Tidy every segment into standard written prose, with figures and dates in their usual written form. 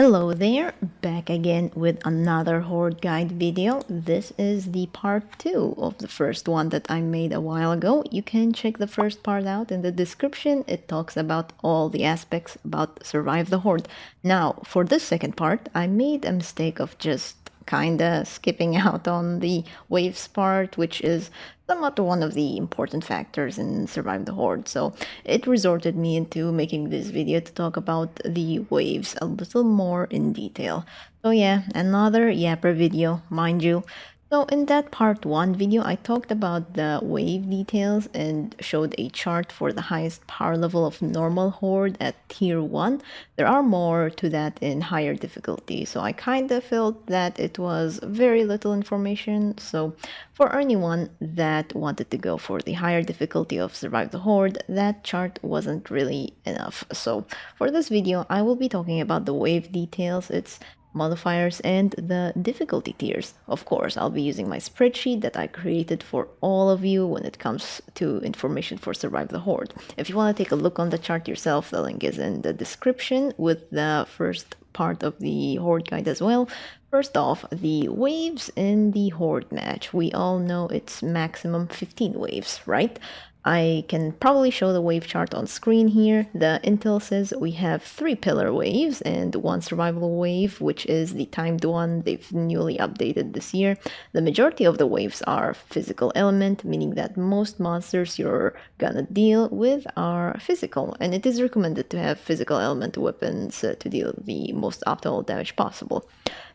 Hello there, back again with another Horde guide video. This is the part 2 of the first one that I made a while ago. You can check the first part out in the description. It talks about all the aspects about Survive the Horde. Now, for this second part, I made a mistake of just kinda skipping out on the waves part, which is somewhat one of the important factors in Survive the Horde. So it resorted me into making this video to talk about the waves a little more in detail. So yeah, another yapper video, mind you. So in that part 1 video, I talked about the wave details and showed a chart for the highest power level of normal Horde at tier 1. There are more to that in higher difficulty, so I kinda felt that it was very little information. So for anyone that wanted to go for the higher difficulty of Survive the Horde, that chart wasn't really enough. So for this video, I will be talking about the wave details, its modifiers, and the difficulty tiers. Of course, I'll be using my spreadsheet that I created for all of you when it comes to information for Survive the Horde. If you want to take a look on the chart yourself, the link is in the description with the first part of the Horde guide as well. First off, the waves in the Horde match. We all know it's maximum 15 waves, right? I can probably show the wave chart on screen here. The intel says we have 3 pillar waves and 1 survival wave, which is the timed one they've newly updated this year. The majority of the waves are physical element, meaning that most monsters you're gonna deal with are physical, and it is recommended to have physical element weapons to deal the most optimal damage possible.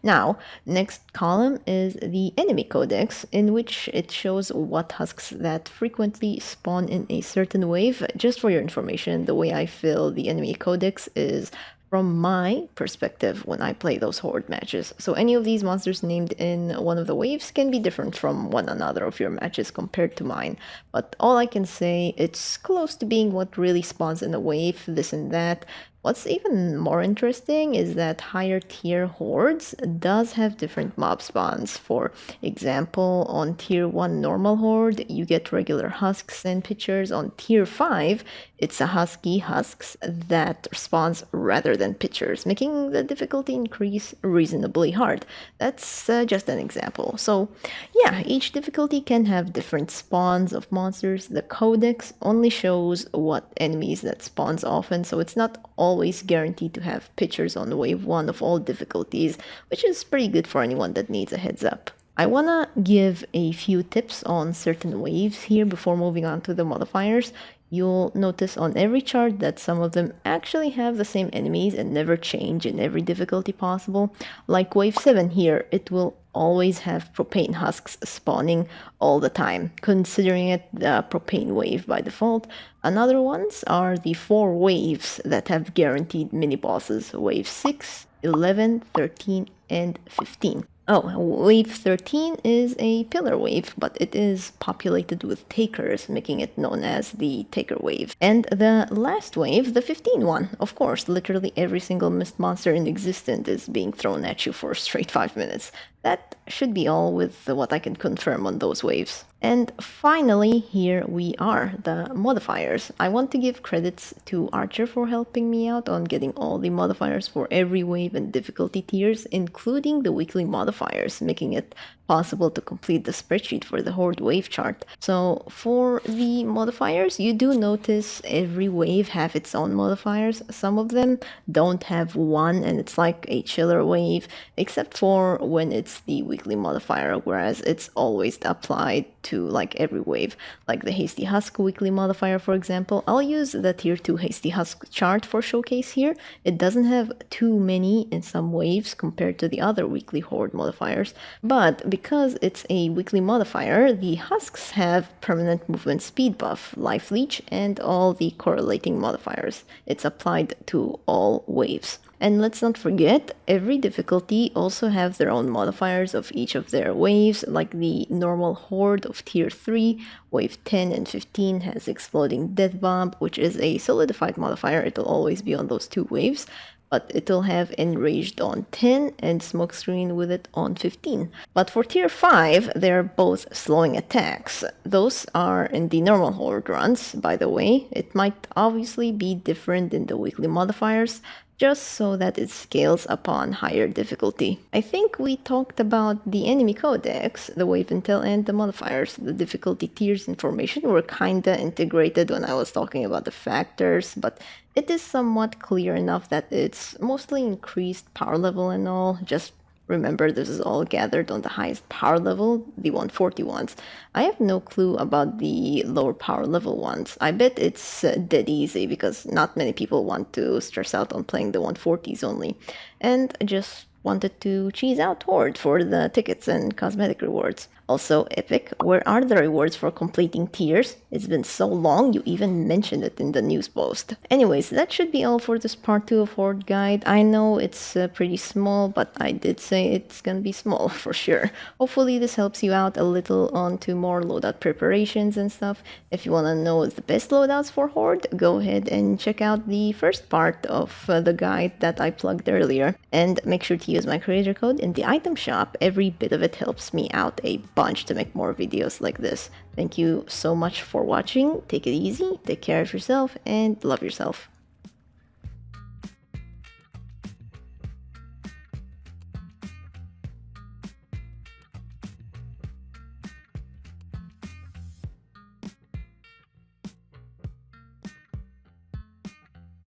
Now, next column is the enemy codex, in which it shows what husks that frequently spawn in a certain wave. Just for your information, the way I fill the enemy codex is from my perspective when I play those Horde matches. So any of these monsters named in one of the waves can be different from one another of your matches compared to mine. But all I can say, it's close to being what really spawns in a wave, this and that. What's even more interesting is that higher tier hordes does have different mob spawns. For example, on tier 1 normal horde, you get regular husks and pitchers. On tier 5, it's a husky husks that spawns rather than pitchers, making the difficulty increase reasonably hard. That's just an example. So yeah, each difficulty can have different spawns of monsters. The codex only shows what enemies that spawns often, so it's not always guaranteed to have pitchers on wave 1 of all difficulties, which is pretty good for anyone that needs a heads up. I wanna give a few tips on certain waves here before moving on to the modifiers. You'll notice on every chart that some of them actually have the same enemies and never change in every difficulty possible. Like wave 7 here, it will always have propane husks spawning all the time, considering it the propane wave by default. Another ones are the 4 waves that have guaranteed mini bosses: wave 6, 11, 13, and 15. Oh, wave 13 is a pillar wave, but it is populated with takers, making it known as the taker wave. And the last wave, the 15 one, of course, literally every single mist monster in existence is being thrown at you for a straight 5 minutes. That should be all with what I can confirm on those waves. And finally, here we are, the modifiers. I want to give credits to Archer for helping me out on getting all the modifiers for every wave and difficulty tiers, including the weekly modifiers, making it possible to complete the spreadsheet for the Horde wave chart. So for the modifiers, you do notice every wave have its own modifiers. Some of them don't have one, and it's like a chiller wave, except for when it's the weekly modifier, whereas it's always applied to like every wave. Like the Hasty Husk weekly modifier, for example. I'll use the tier 2 Hasty Husk chart for showcase here. It doesn't have too many in some waves compared to the other weekly Horde modifiers, but because it's a weekly modifier, the husks have permanent movement speed buff, life leech, and all the correlating modifiers. It's applied to all waves. And let's not forget, every difficulty also have their own modifiers of each of their waves, like the normal horde of tier 3, wave 10 and 15 has exploding death bomb, which is a solidified modifier. It'll always be on those 2 waves. But it'll have Enraged on 10 and Smokescreen with it on 15. But for tier 5, they're both slowing attacks. Those are in the normal horde runs, by the way. It might obviously be different in the weekly modifiers. just so that it scales upon higher difficulty. I think we talked about the enemy codex, the wave intel, and the modifiers. The difficulty tiers information were kinda integrated when I was talking about the factors, but it is somewhat clear enough that it's mostly increased power level and all. Just remember, this is all gathered on the highest power level, the 140 ones. I have no clue about the lower power level ones. I bet it's dead easy because not many people want to stress out on playing the 140s only. And I just wanted to cheese out HORDE for the tickets and cosmetic rewards. Also, Epic, where are the rewards for completing tiers? It's been so long, you even mentioned it in the news post. Anyways, that should be all for this part 2 of HORDE guide. I know it's pretty small, but I did say it's gonna be small for sure. Hopefully this helps you out a little on to more loadout preparations and stuff. If you wanna know the best loadouts for HORDE, go ahead and check out the first part of the guide that I plugged earlier. And make sure to use my creator code in the item shop. Every bit of it helps me out a bunch to make more videos like this. Thank you so much for watching. Take it easy, take care of yourself, and love yourself.